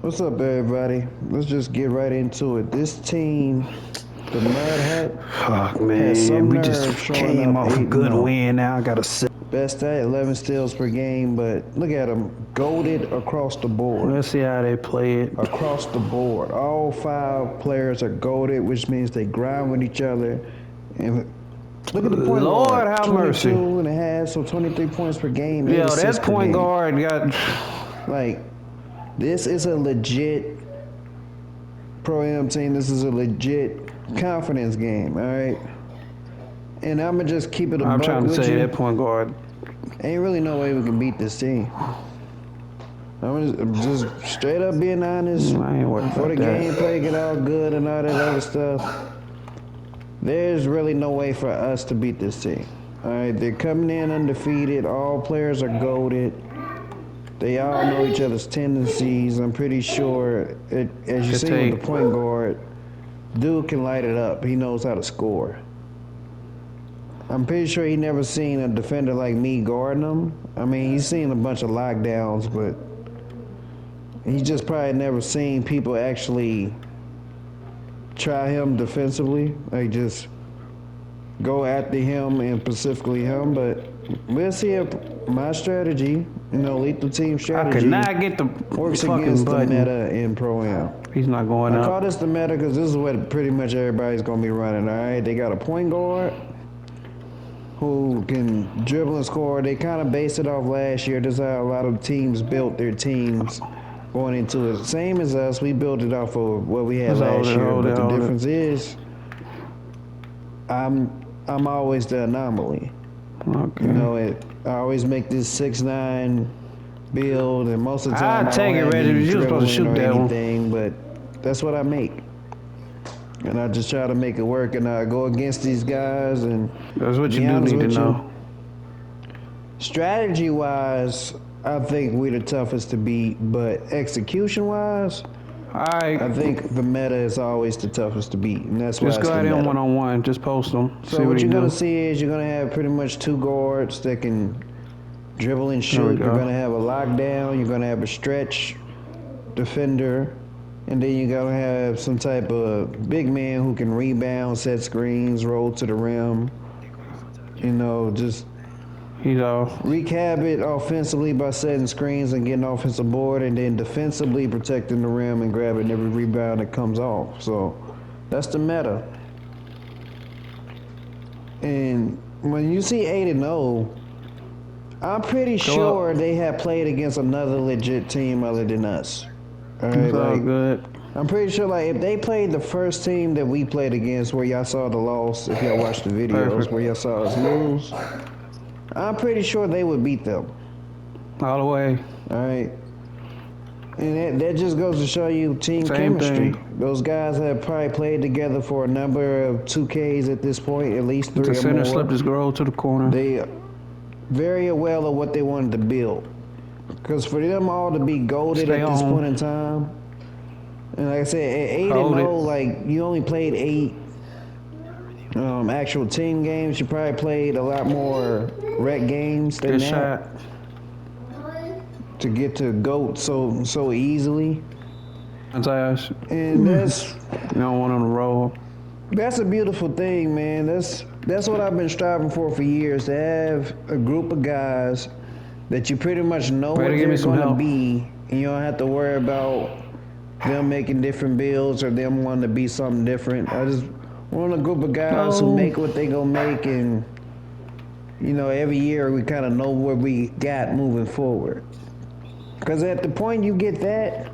What's up, everybody? Let's just get right into it. This team, the Mud Hut, Fuck, has man. some We nerve just showing came up off a 8 good 0. win. Now I got to sit. Best stat, 11 steals per game, but look at them, goated across the board. Let's see how they play it. Across the board. All 5 players are goated, which means they grind with each other. And look at the point Lord guard, have 22 mercy. and a half, so 23 points per game, 8 Yo, assists that per point game. guard got. Like, this is a legit Pro-Am team. This is a legit confidence game, all right? And I'm going to just keep it a I'm buck trying to with say you. that point guard. Ain't really no way we can beat this team. I'm just straight up being honest. I ain't worried Before the about that. gameplay get all good and all that other stuff, there's really no way for us to beat this team. All right, they're coming in undefeated. All players are goated. They all know each other's tendencies. I'm pretty sure, as you see with the point guard, dude can light it up. He knows how to score. I'm pretty sure he never seen a defender like me guarding him. I mean, he's seen a bunch of lockdowns, but he just probably never seen people actually try him defensively. Like, just go after him and specifically him. But we'll see if my strategy, lethal team strategy, I could not get the works fucking against button. the meta in Pro-Am. He's not going I up. call this the meta because this is what pretty much everybody's going to be running, all right? They got a point guard who can dribble and score. They kind of based it off last year. This is how a lot of teams built their teams going into it. Same as us, we built it off of what we had last year. But the difference is, I'm always the anomaly. Okay. I always make this 6'9" build, and most of the time I'll take it, Reggie. You were supposed to shoot that one. But that's what I make. And I just try to make it work, and I go against these guys. And that's what you do need to know. Strategy-wise, I think we're the toughest to beat, but execution-wise, I think the meta is always the toughest to beat, and that's why just go ahead and one-on-one. Just post them. So what you're going to see is you're going to have pretty much 2 guards that can dribble and shoot. You're going to have a lockdown. You're going to have a stretch defender. And then you're going to have some type of big man who can rebound, set screens, roll to the rim. Just recap it offensively by setting screens and getting offensive board, and then defensively protecting the rim and grabbing every rebound that comes off. So that's the meta. And when you see 8-0, I'm pretty sure they have played against another legit team other than us. All right, good. I'm pretty sure, if they played the first team that we played against, where y'all saw the loss, if y'all watched the videos, where y'all saw us lose, I'm pretty sure they would beat them. All the way. All right. And that just goes to show you team chemistry. Those guys have probably played together for a number of 2Ks at this point, at least 3 or more. The center slipped his girl to the corner. They very aware of what they wanted to build. Because for them all to be golded at this point in time, and like I said, at 8-0, you only played 8 actual team games. You probably played a lot more rec games than that to get to GOAT so easily. And that's one on the roll. That's a beautiful thing, man. That's what I've been striving for years, to have a group of guys that you pretty much know what they're going to be, and you don't have to worry about them making different builds or them wanting to be something different. I just want a group of guys who make what they gonna make, and every year we kind of know what we got moving forward. Because at the point you get that,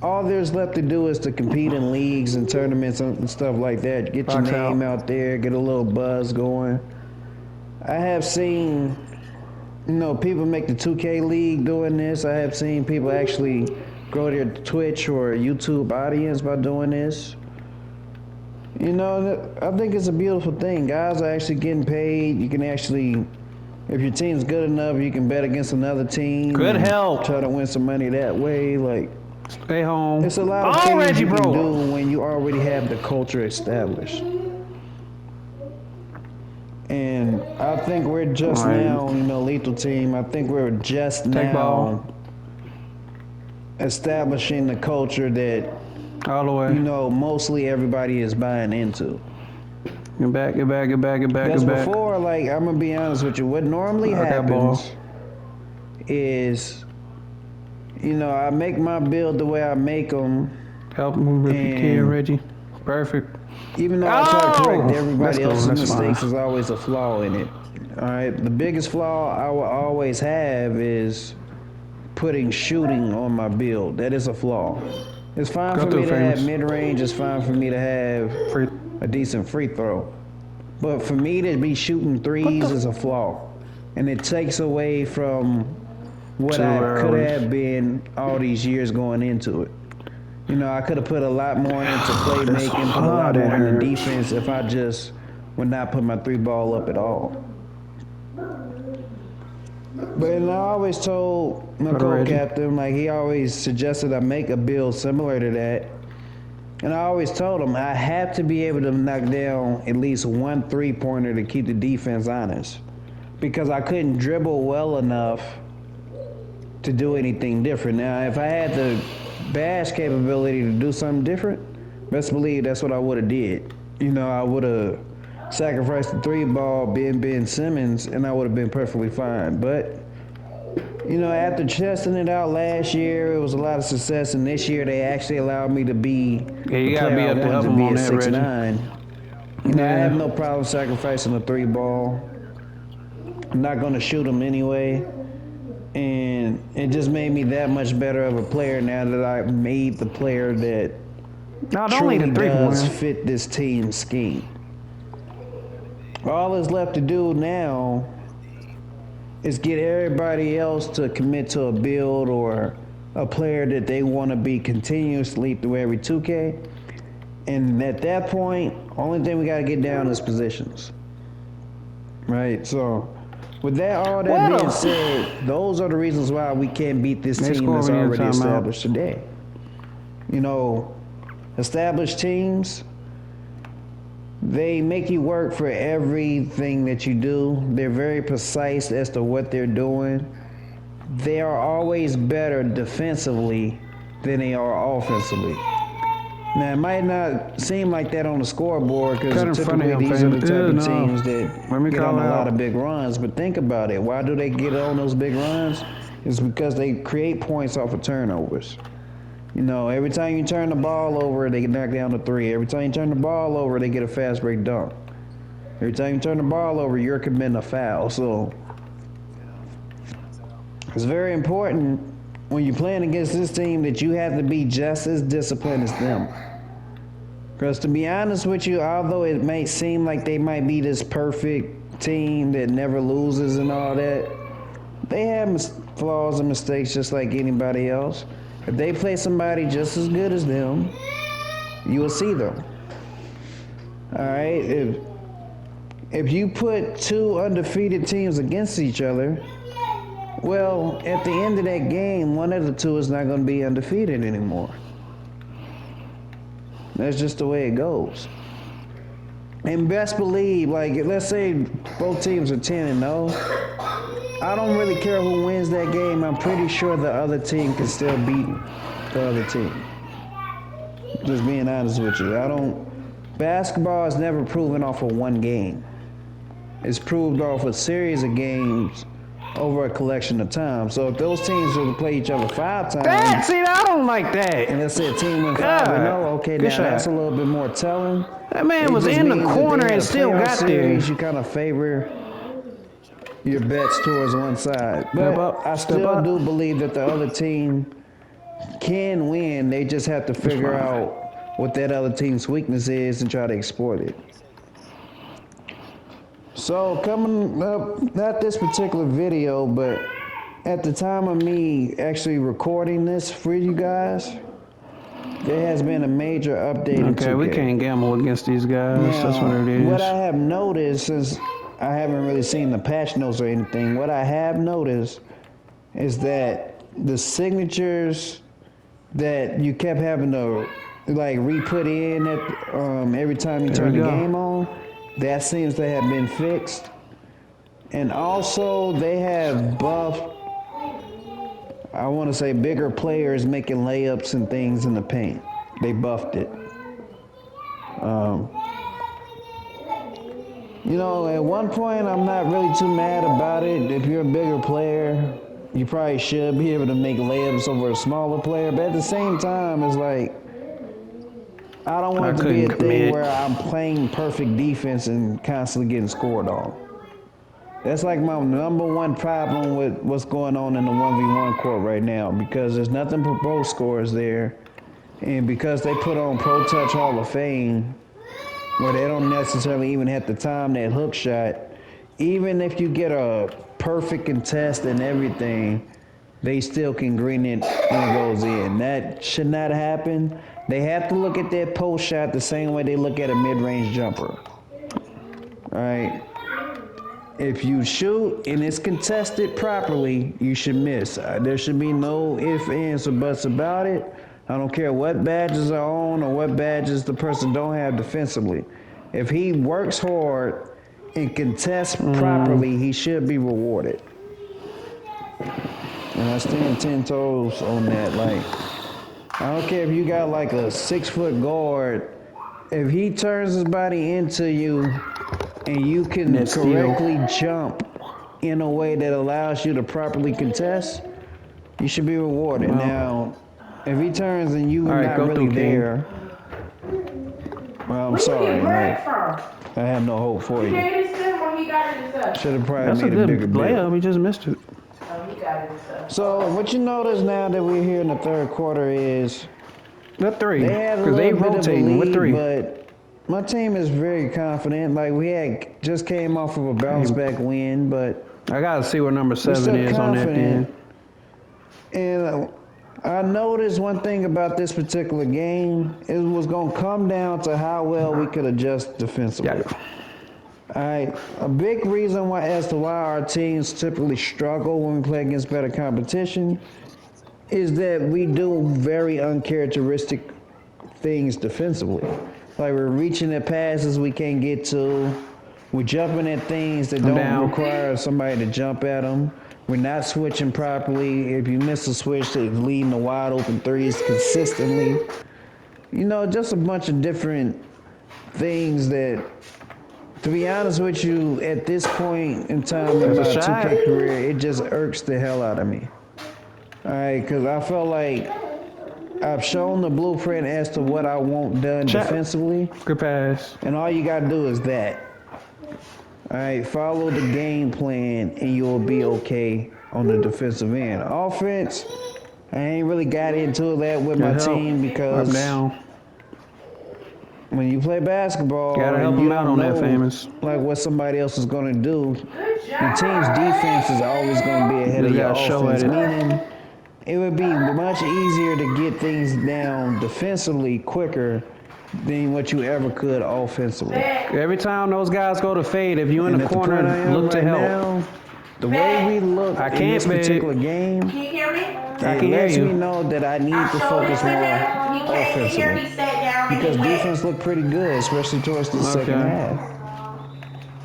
all there's left to do is to compete in leagues and tournaments and stuff like that. Get your name out there, get a little buzz going. I have seen people make the 2K League doing this. I have seen people actually grow their Twitch or YouTube audience by doing this. I think it's a beautiful thing. Guys are actually getting paid. You can actually, if your team's good enough, you can bet against another team. Good help. Try to win some money that way. Stay home. It's a lot of things you can do when you already have the culture established. And I think we're just now, lethal team. I think we're just now establishing the culture that All the way. Mostly everybody is buying into. Get back. Because before, like, I'm gonna be honest with you, what normally happens is, I make my build the way I make them. Help move if you can, Reggie. Perfect. Even though I try to correct everybody else's mistakes, there's always a flaw in it. All right, the biggest flaw I will always have is putting shooting on my build. That is a flaw. It's fine for me to have mid-range. It's fine for me to have a decent free throw. But for me to be shooting threes is a flaw. And it takes away from what I could have been all these years going into it. I could have put a lot more into playmaking, put a lot more into defense if I just would not put my three ball up at all. But I always told my co-captain, like, he always suggested I make a build similar to that. And I always told him I have to be able to knock down at least one three-pointer to keep the defense honest. Because I couldn't dribble well enough to do anything different. Now, if I had the bash capability to do something different, best believe that's what I would have did. I would have sacrificed the three ball, Ben Simmons, and I would have been perfectly fine. But, after testing it out last year, it was a lot of success, and this year they actually allowed me to be you gotta be up to help them on that, 6'9". I have no problem sacrificing the three ball. I'm not going to shoot them anyway. And it just made me that much better of a player now that I made the player that truly does fit this team scheme. All that's left to do now is get everybody else to commit to a build or a player that they want to be continuously through every 2K. And at that point, only thing we got to get down is positions. Right? So, with all that being said, those are the reasons why we can't beat this team that's already established today. Established teams, they make you work for everything that you do. They're very precise as to what they're doing. They are always better defensively than they are offensively. Now, it might not seem like that on the scoreboard because typically these are the type of teams that get on a lot of big runs. But think about it. Why do they get on those big runs? It's because they create points off of turnovers. Every time you turn the ball over, they get knocked down to three. Every time you turn the ball over, they get a fast break dunk. Every time you turn the ball over, you're committing a foul. So it's very important when you're playing against this team that you have to be just as disciplined as them. Because to be honest with you, although it may seem like they might be this perfect team that never loses and all that, they have flaws and mistakes just like anybody else. If they play somebody just as good as them, you will see them. All right? If you put two undefeated teams against each other, well, at the end of that game, one of the two is not going to be undefeated anymore. That's just the way it goes. And best believe, like, let's say both teams are 10-0. I don't really care who wins that game. I'm pretty sure the other team can still beat the other team. Just being honest with you. Basketball is never proven off of one game. It's proved off a series of games over a collection of time. So if those teams were to play each other 5 times, see, I don't like that. And let's say a team went 5-0, okay, now that's a little bit more telling. That man was in the corner and still got there. You kind of favor your bets towards one side. But I still do believe that the other team can win. They just have to figure out what that other team's weakness is and try to exploit it. So coming up, not this particular video, but at the time of me actually recording this for you guys, there has been a major update in 2K. Okay, we can't gamble against these guys. Now, that's what it is. What I have noticed, since I haven't really seen the patch notes or anything, what I have noticed is that the signatures that you kept having to like re-put in at every time you turn the game on, that seems to have been fixed. And also they have buffed I want to say bigger players making layups and things in the paint. They buffed it. You know, at one point, I'm not really too mad about it. If you're a bigger player, you probably should be able to make layups over a smaller player. But at the same time, it's like, I don't want it to be a thing where I'm playing perfect defense and constantly getting scored on. That's like my number one problem with what's going on in the 1v1 court right now, because there's nothing for pro scores there. And because they put on Pro Touch Hall of Fame, where they don't necessarily even have to time that hook shot, even if you get a perfect contest and everything, they still can green it when it goes in. That should not happen. They have to look at that post shot the same way they look at a mid-range jumper. All right? If you shoot and it's contested properly, you should miss. There should be no ifs, ands, or buts about it. I don't care what badges are on or what badges the person don't have defensively. If he works hard and contests properly, he should be rewarded. And I stand 10 toes on that. Like, I don't care if you got like a 6-foot guard. If he turns his body into you and you can correctly jump in a way that allows you to properly contest, you should be rewarded. Now, if he turns and you're not really there, well, I'm sorry, man. I have no hope for you. Should have probably made a bigger bet. We just missed it. So what you notice now that we're here in the third quarter is the three, because they rotating with three. But my team is very confident. Like, we had just came off of a bounce back win, but I gotta see what number 7 is on that end. And I noticed one thing about this particular game. It was going to come down to how well we could adjust defensively. Yeah. All right, a big reason as to why our teams typically struggle when we play against better competition is that we do very uncharacteristic things defensively. Like, we're reaching at passes we can't get to. We're jumping at things that don't require somebody to jump at them. We're not switching properly. If you miss a switch, it's leading to wide open threes consistently. You know, just a bunch of different things that, to be honest with you, at this point in time in my 2K career, it just irks the hell out of me. All right, because I felt like I've shown the blueprint as to what I want done defensively. Good pass. And all you got to do is that. All right, follow the game plan and you'll be okay on the defensive end. Offense, I ain't really got into that with my team because when you play basketball, gotta help them out on that, famous. Like what somebody else is going to do, the team's defense is always going to be ahead of your offense, meaning it would be much easier to get things down defensively quicker than what you ever could offensively. Every time those guys go to fade, if you in the corner, look to help. Now, the way we look in this particular game, it lets me know that I need to focus more offensively. Because defense looked pretty good, especially towards the second half.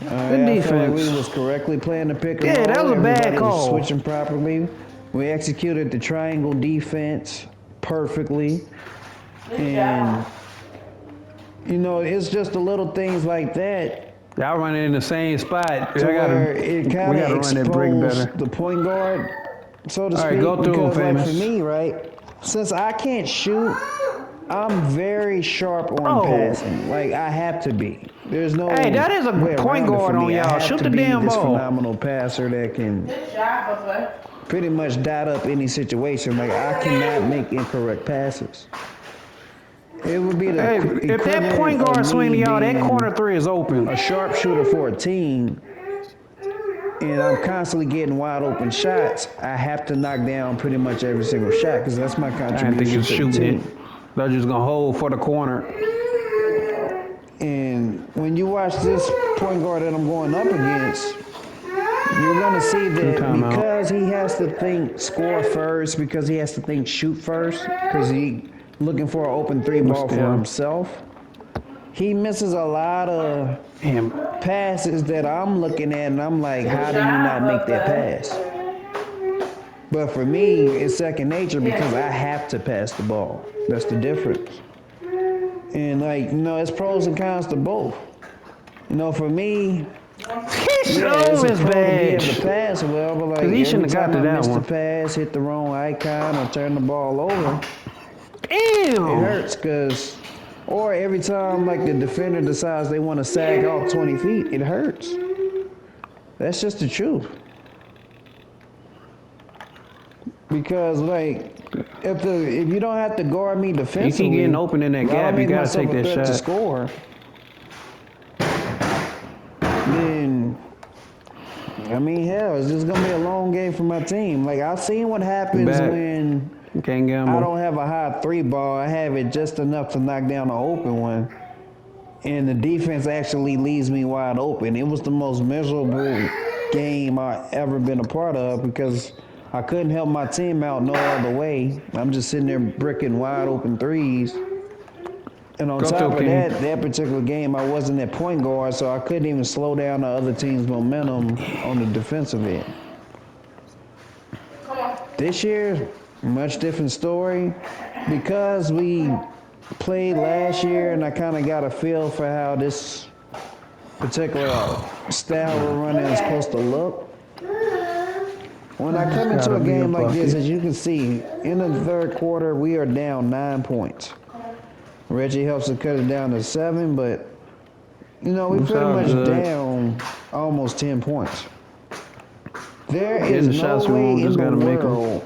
Good defense. I feel like we was correctly playing the pick and roll. Yeah, that was a bad call. Was switching properly. We executed the triangle defense perfectly. And you know, it's just the little things like that. Y'all running in the same spot. We gotta run that break better. The point guard, so to speak. All right, go through because, famous. like, for me, right, since I can't shoot, I'm very sharp on passing. Like, I have to be. There's no. Hey, that is a point guard on y'all. Shoot the damn ball. Phenomenal passer that can pretty much dot up any situation. Like, I cannot make incorrect passes. It would be the if that point guard swing to y'all, that corner three is open. A sharpshooter for a team, and I'm constantly getting wide open shots. I have to knock down pretty much every single shot because that's my contribution to the team. They're just gonna hold for the corner. And when you watch this point guard that I'm going up against, you're gonna see that because he has to think score first, because he has to think shoot first, because he looking for an open three ball for himself. He misses a lot of passes that I'm looking at, and I'm like, how do you not make that pass? But for me, it's second nature because I have to pass the ball. That's the difference. And like, it's pros and cons to both. For me, He it's showed a his pro to be able badge. to pass well, but like He every shouldn't have time got I to that miss the one. pass, hit the wrong icon, or turn the ball over, Damn. it hurts or every time like the defender decides they want to sag off 20 feet, it hurts. That's just the truth. Because like if you don't have to guard me defensively, you keep getting open in that gap. You gotta take that shot to score. Then I mean, hell, it's just gonna be a long game for my team. Like I've seen what happens when can't gamble. I don't have a high 3 ball. I have it just enough to knock down an open one, and the defense actually leaves me wide open. It was the most miserable game I ever been a part of because I couldn't help my team out no other way. I'm just sitting there bricking wide open threes. And on top of that particular game, I wasn't at point guard, so I couldn't even slow down the other team's momentum on the defensive end. This year, much different story. Because we played last year and I kind of got a feel for how this particular style we're running is supposed to look. When I come into a game like this, as you can see, in the third quarter, we are down 9 points. Reggie helps to cut it down to 7, but, we pretty much down almost 10 points. There is no way in the world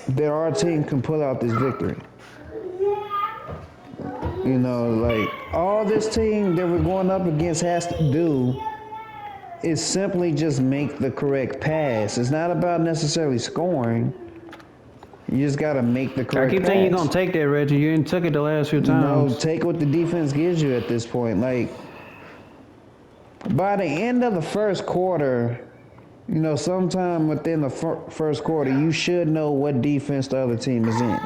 that our team can pull out this victory. Like, all this team that we're going up against has to do is simply just make the correct pass. It's not about necessarily scoring. You just got to make the correct pass. I keep thinking you're going to take that, Reggie. You ain't took it the last few times. Take what the defense gives you at this point. Like, by the end of the first quarter, sometime within the first quarter, you should know what defense the other team is in.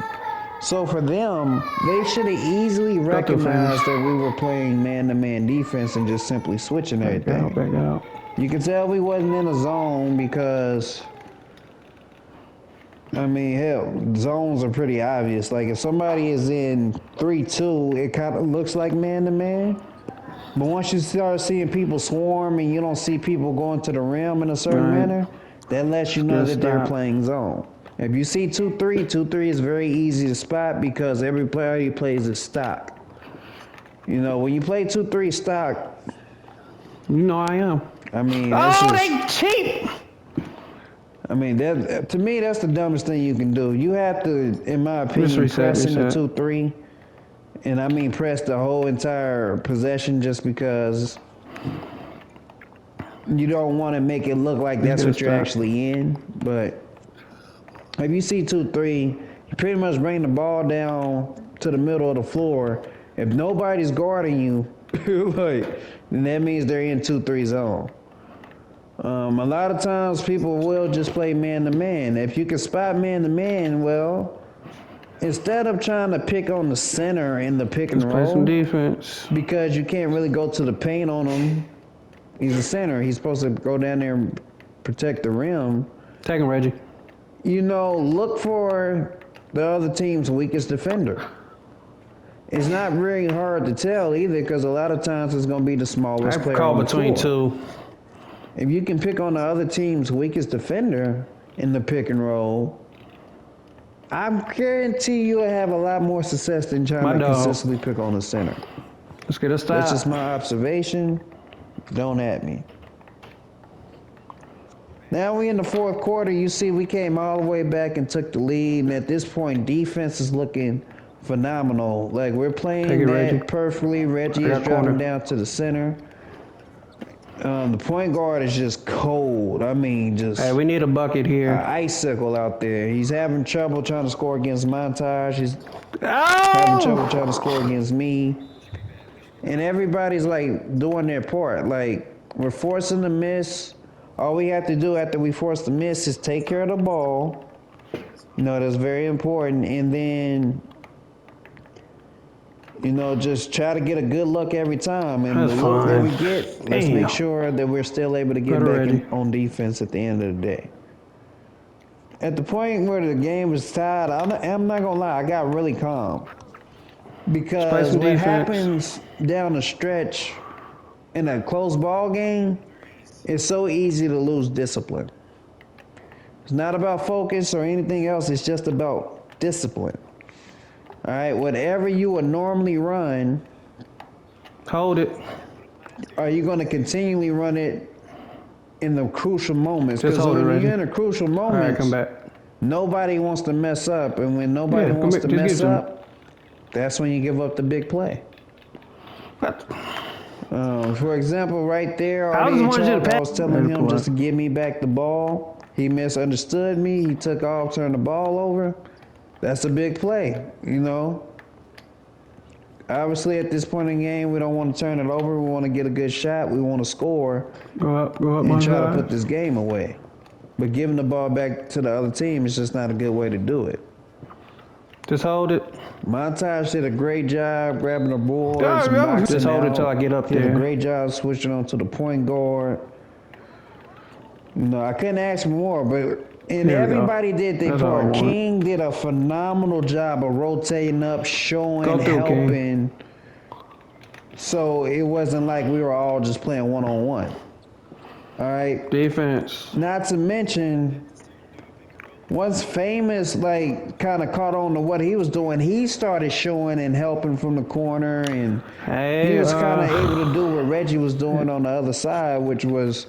So for them, they should have easily recognized that we were playing man-to-man defense and just simply switching everything. Back out. You can tell we wasn't in a zone because, I mean, hell, zones are pretty obvious. Like, if somebody is in 3-2, it kind of looks like man-to-man. But once you start seeing people swarm and you don't see people going to the rim in a certain manner, that lets you know that they're playing zone. If you see 2-3, 2-3 is very easy to spot because every player he plays is stock. When you play 2-3 stock, I am. I mean, they cheap. I mean, to me, that's the dumbest thing you can do. You have to, in my opinion, press in the 2-3. And I mean press the whole entire possession just because you don't want to make it look like that's what you're actually in. But if you see 2-3, you pretty much bring the ball down to the middle of the floor. If nobody's guarding you, then that means they're in 2-3 zone. A lot of times people will just play man-to-man. If you can spot man-to-man, well, instead of trying to pick on the center in the pick and roll, play some defense. Because you can't really go to the paint on him. He's a center. He's supposed to go down there and protect the rim. Take him, Reggie. Look for the other team's weakest defender. It's not really hard to tell either because a lot of times it's going to be the smallest player on the floor. Between two. If you can pick on the other team's weakest defender in the pick and roll, I guarantee you'll have a lot more success than trying to consistently pick on the center. Let's get a stop. That's just my observation. Don't at me. Now we in the fourth quarter. You see we came all the way back and took the lead. And at this point, defense is looking phenomenal. Like, we're playing that perfectly. Reggie is driving down to the center. The point guard is just cold. I mean, just... Hey, we need a bucket here. Icicle out there. He's having trouble trying to score against Montage. He's having trouble trying to score against me. And everybody's, like, doing their part. Like, we're forcing the miss. All we have to do after we force the miss is take care of the ball. That's very important. And then... just try to get a good look every time. And the look that we get, let's make sure that we're still able to get back on defense at the end of the day. at the point where the game was tied, I'm not gonna lie, I got really calm. Because what happens down the stretch in a close ball game, it's so easy to lose discipline. It's not about focus or anything else, it's just about discipline. All right, whatever you would normally run, hold it. Are you going to continually run it in the crucial moments? Just hold it, when Reggie. you're in the crucial moments, all right, come back. Nobody wants to mess up, and when nobody wants to mess up, that's when you give up the big play. What? For example, right there, I was telling him just to give me back the ball. He misunderstood me. He took off, turned the ball over. That's a big play, you know. Obviously, at this point in the game, we don't want to turn it over. We want to get a good shot. We want to score go up, and try to put this game away. But giving the ball back to the other team is just not a good way to do it. Just hold it. Montage did a great job grabbing the boards. Just hold it till I get up there. Did a great job switching on to the point guard. You know, I couldn't ask for more, but everybody did their part. King did a phenomenal job of rotating up, showing, helping. King. So it wasn't like we were all just playing one-on-one. All right? Defense. Not to mention, once Famous, kind of caught on to what he was doing, he started showing and helping from the corner, and he was kind of able to do what Reggie was doing on the other side, which was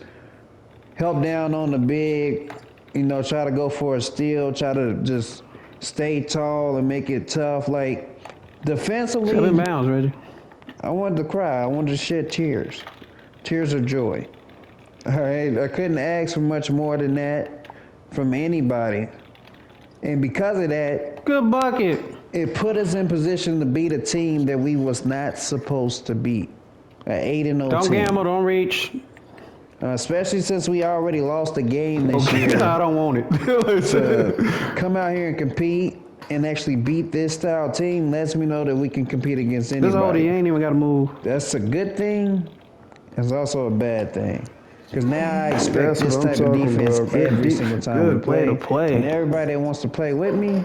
help down on the big, you know, try to go for a steal, try to just stay tall and make it tough. Like, defensively, 7 bounds, Reggie. I wanted to cry. I wanted to shed tears. Tears of joy. All right? I couldn't ask for much more than that from anybody. And because of that, good bucket. It put us in position to beat a team that we was not supposed to beat. An 8-0 team. Don't gamble, don't reach. Especially since we already lost a game this year. I don't want it. To come out here and compete and actually beat this style team lets me know that we can compete against anybody. This old, he ain't even got to move. That's a good thing. It's also a bad thing. Because now I expect this type of defense every single time we play. And everybody that wants to play with me,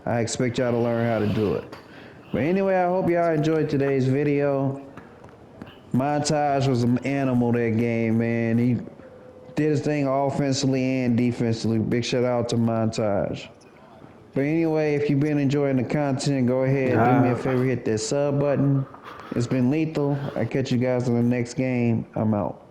I expect y'all to learn how to do it. But anyway, I hope y'all enjoyed today's video. Montage was an animal that game, man. He did his thing offensively and defensively. Big shout out to Montage. But anyway, if you've been enjoying the content, go ahead, do me a favor, hit that sub button. It's been lethal. I'll catch you guys in the next game. I'm out.